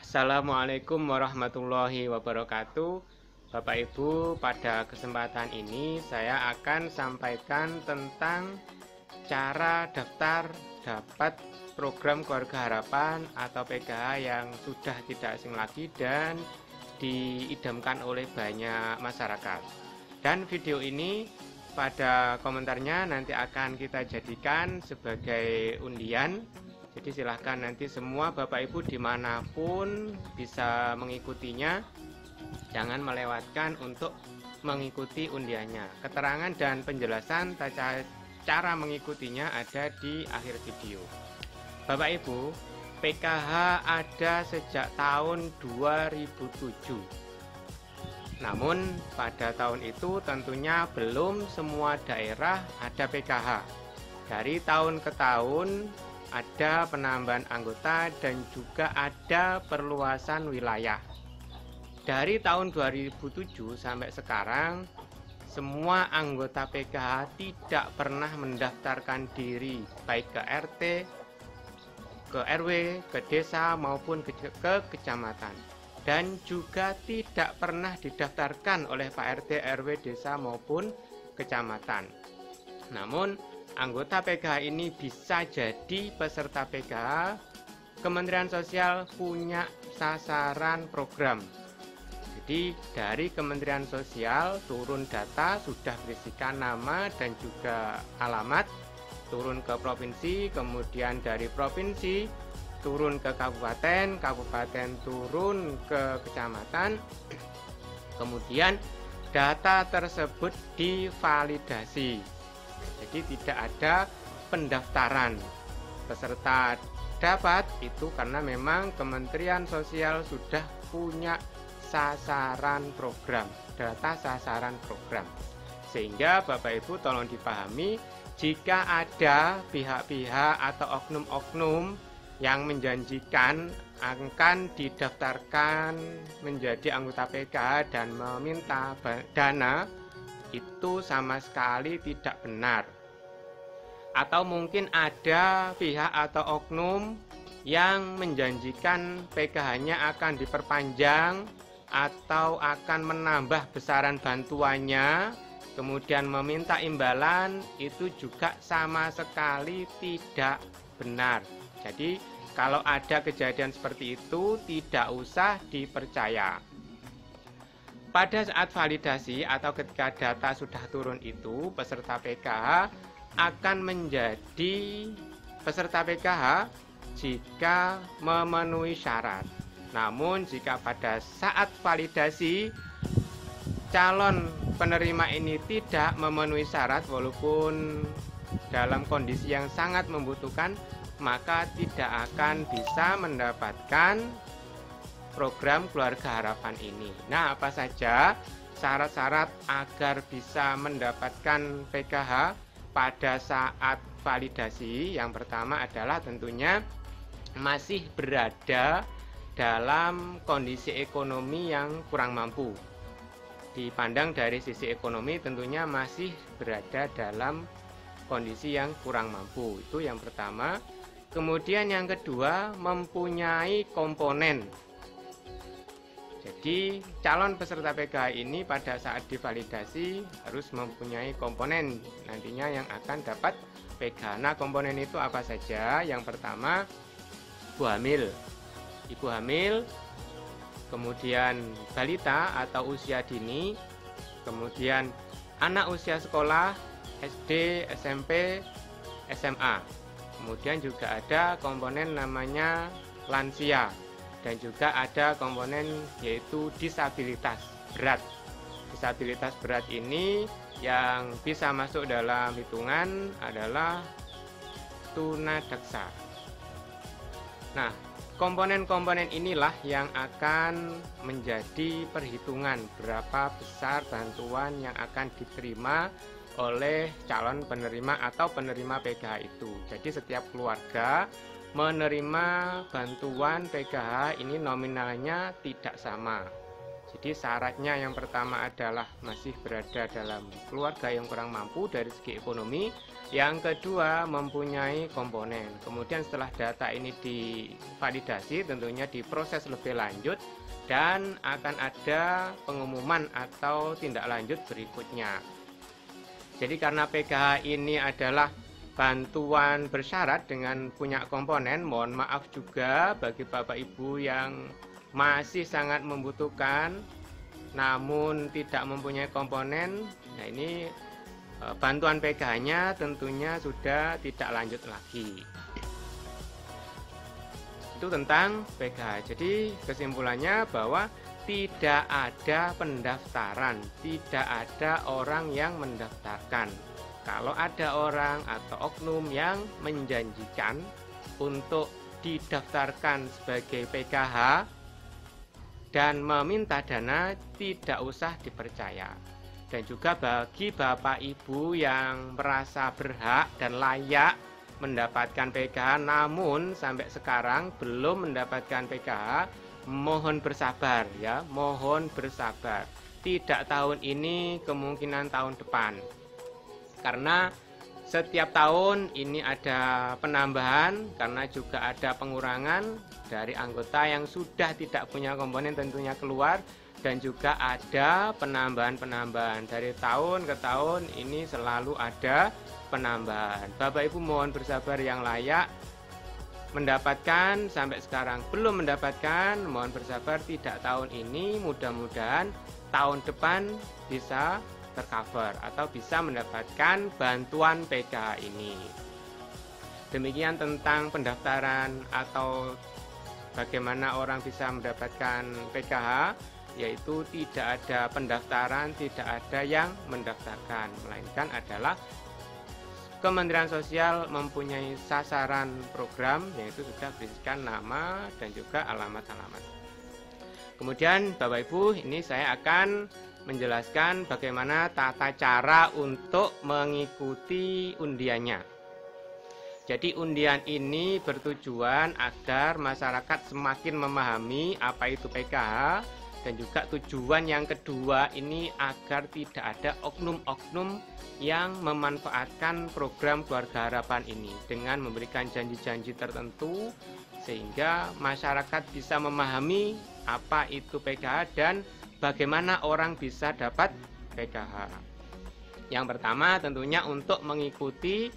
Assalamualaikum warahmatullahi wabarakatuh. Bapak Ibu, pada kesempatan ini saya akan sampaikan tentang cara daftar dapat program Keluarga Harapan atau PKH yang sudah tidak asing lagi dan diidamkan oleh banyak masyarakat. Dan video ini pada komentarnya nanti akan kita jadikan sebagai undian. Jadi silahkan nanti semua Bapak Ibu dimanapun bisa mengikutinya. Jangan melewatkan untuk mengikuti undiannya. Keterangan dan penjelasan cara mengikutinya ada di akhir video. Bapak Ibu, PKH ada sejak tahun 2007. Namun pada tahun itu tentunya belum semua daerah ada PKH. Dari tahun ke tahun ada penambahan anggota dan juga ada perluasan wilayah. Dari tahun 2007 sampai sekarang, semua anggota PKH tidak pernah mendaftarkan diri baik ke RT, ke RW, ke desa maupun ke kecamatan. Dan juga tidak pernah didaftarkan oleh Pak RT, RW, desa maupun kecamatan. Namun anggota PKH ini bisa jadi peserta PKH. Kementerian Sosial punya sasaran program. Jadi dari Kementerian Sosial turun data, sudah berisikan nama dan juga alamat, turun ke provinsi, kemudian dari provinsi turun ke kabupaten, kabupaten turun ke kecamatan, kemudian data tersebut divalidasi. Jadi tidak ada pendaftaran peserta dapat itu karena memang Kementerian Sosial sudah punya sasaran program, data sasaran program. Sehingga Bapak Ibu tolong dipahami, jika ada pihak-pihak atau oknum-oknum yang menjanjikan akan didaftarkan menjadi anggota PKH dan meminta dana, itu sama sekali tidak benar. Atau mungkin ada pihak atau oknum yang menjanjikan PKH-nya akan diperpanjang atau akan menambah besaran bantuannya, kemudian meminta imbalan, itu juga sama sekali tidak benar. Jadi kalau ada kejadian seperti itu tidak usah dipercaya. Pada saat validasi atau ketika data sudah turun itu, peserta PKH akan menjadi peserta PKH jika memenuhi syarat. Namun jika pada saat validasi calon penerima ini tidak memenuhi syarat walaupun dalam kondisi yang sangat membutuhkan, maka tidak akan bisa mendapatkan program Keluarga Harapan ini. Nah, apa saja syarat-syarat agar bisa mendapatkan PKH pada saat validasi? Yang pertama adalah tentunya masih berada dalam kondisi ekonomi yang kurang mampu. Dipandang dari sisi ekonomi tentunya masih berada dalam kondisi yang kurang mampu. Itu yang pertama. Kemudian yang kedua, mempunyai komponen. Jadi calon peserta PKH ini pada saat divalidasi harus mempunyai komponen nantinya yang akan dapat PKH. Nah, komponen itu apa saja? Yang pertama, ibu hamil. Ibu hamil, kemudian balita atau usia dini, kemudian anak usia sekolah SD, SMP, SMA. Kemudian juga ada komponen namanya lansia dan juga ada komponen yaitu disabilitas berat. Disabilitas berat ini yang bisa masuk dalam hitungan adalah tunadaksa. Nah, komponen-komponen inilah yang akan menjadi perhitungan berapa besar bantuan yang akan diterima oleh calon penerima atau penerima PKH itu. Jadi setiap keluarga menerima bantuan PKH ini nominalnya tidak sama. Jadi syaratnya yang pertama adalah masih berada dalam keluarga yang kurang mampu dari segi ekonomi. Yang kedua, mempunyai komponen. Kemudian setelah data ini divalidasi, tentunya diproses lebih lanjut dan akan ada pengumuman atau tindak lanjut berikutnya. Jadi karena PKH ini adalah bantuan bersyarat dengan punya komponen, mohon maaf juga bagi Bapak Ibu yang masih sangat membutuhkan namun tidak mempunyai komponen. Nah, ini bantuan PKH-nya tentunya sudah tidak lanjut lagi. Itu tentang PKH. Jadi kesimpulannya bahwa tidak ada pendaftaran, tidak ada orang yang mendaftarkan. Kalau ada orang atau oknum yang menjanjikan untuk didaftarkan sebagai PKH dan meminta dana, tidak usah dipercaya. Dan juga bagi Bapak Ibu yang merasa berhak dan layak mendapatkan PKH namun sampai sekarang belum mendapatkan PKH, mohon bersabar ya, mohon bersabar. Tidak tahun ini, kemungkinan tahun depan. Karena setiap tahun ini ada penambahan karena juga ada pengurangan dari anggota yang sudah tidak punya komponen tentunya keluar, dan juga ada penambahan-penambahan dari tahun ke tahun, ini selalu ada penambahan. Bapak Ibu mohon bersabar yang layak mendapatkan, sampai sekarang belum mendapatkan, mohon bersabar, tidak tahun ini, mudah-mudahan tahun depan bisa tercover atau bisa mendapatkan bantuan PKH ini. Demikian tentang pendaftaran atau bagaimana orang bisa mendapatkan PKH, yaitu tidak ada pendaftaran, tidak ada yang mendaftarkan, melainkan adalah Kementerian Sosial mempunyai sasaran program, yaitu sudah berisikan nama dan juga alamat-alamat. Kemudian Bapak Ibu, ini saya akan menjelaskan bagaimana tata cara untuk mengikuti undiannya. Jadi undian ini bertujuan agar masyarakat semakin memahami apa itu PKH, dan juga tujuan yang kedua ini agar tidak ada oknum-oknum yang memanfaatkan program Keluarga Harapan ini dengan memberikan janji-janji tertentu sehingga masyarakat bisa memahami apa itu PKH dan bagaimana orang bisa dapat PKH. Yang pertama tentunya untuk mengikuti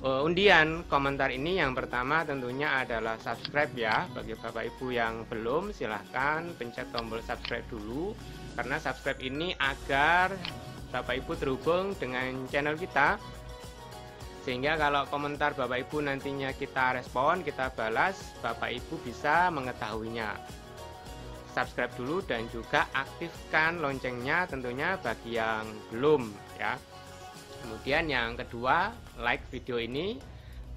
undian komentar ini, yang pertama tentunya adalah subscribe ya. Bagi Bapak Ibu yang belum, silahkan pencet tombol subscribe dulu, karena subscribe ini agar Bapak Ibu terhubung dengan channel kita, sehingga kalau komentar Bapak Ibu nantinya kita respon, kita balas, Bapak Ibu bisa mengetahuinya. Subscribe dulu dan juga aktifkan loncengnya tentunya bagi yang belum ya. Kemudian yang kedua, like video ini.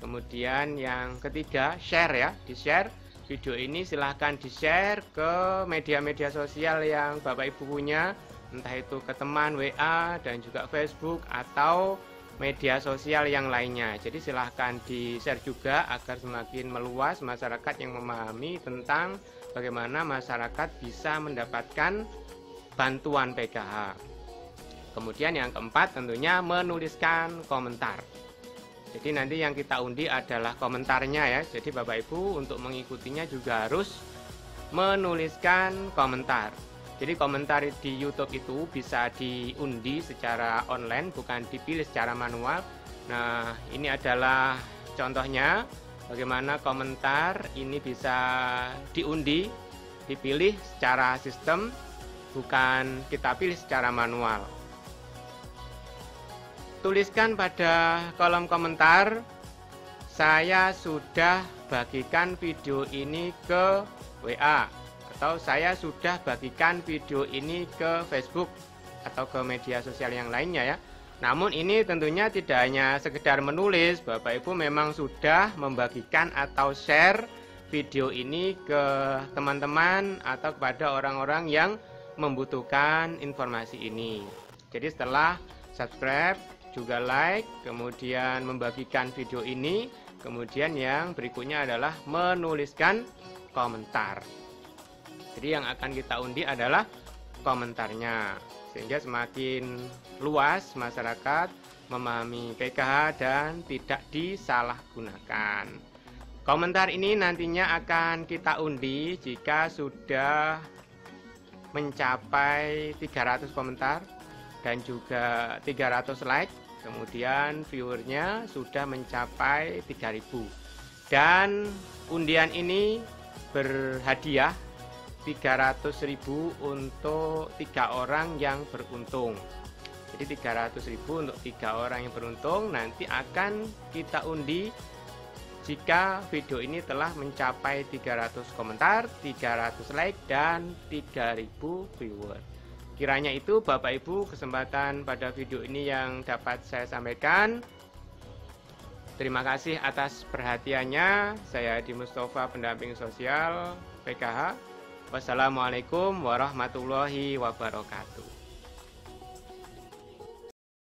Kemudian yang ketiga, share ya, di-share video ini, silahkan di-share ke media-media sosial yang Bapak Ibu punya, entah itu ke teman, WA, dan juga Facebook atau media sosial yang lainnya. Jadi silahkan di-share juga agar semakin meluas masyarakat yang memahami tentang bagaimana masyarakat bisa mendapatkan bantuan PKH. Kemudian yang keempat tentunya menuliskan komentar. Jadi nanti yang kita undi adalah komentarnya ya. Jadi Bapak Ibu untuk mengikutinya juga harus menuliskan komentar. Jadi komentar di YouTube itu bisa diundi secara online, bukan dipilih secara manual. Nah, ini adalah contohnya bagaimana komentar ini bisa diundi, dipilih secara sistem, bukan kita pilih secara manual. Tuliskan pada kolom komentar, saya sudah bagikan video ini ke WA, atau saya sudah bagikan video ini ke Facebook atau ke media sosial yang lainnya ya. Namun ini tentunya tidak hanya sekedar menulis, Bapak Ibu memang sudah membagikan atau share video ini ke teman-teman atau kepada orang-orang yang membutuhkan informasi ini. Jadi setelah subscribe, juga like, kemudian membagikan video ini, kemudian yang berikutnya adalah menuliskan komentar. Jadi yang akan kita undi adalah komentarnya, sehingga semakin luas masyarakat memahami PKH dan tidak disalahgunakan. Komentar ini nantinya akan kita undi jika sudah mencapai 300 komentar dan juga 300 like, kemudian viewernya sudah mencapai 3000, dan undian ini berhadiah 300.000 untuk 3 orang yang beruntung. Jadi 300.000 untuk 3 orang yang beruntung nanti akan kita undi jika video ini telah mencapai 300 komentar, 300 like, dan 3000 viewer. Kiranya itu Bapak Ibu kesempatan pada video ini yang dapat saya sampaikan. Terima kasih atas perhatiannya. Saya Adi Mustafa, pendamping sosial PKH. Wassalamualaikum warahmatullahi wabarakatuh.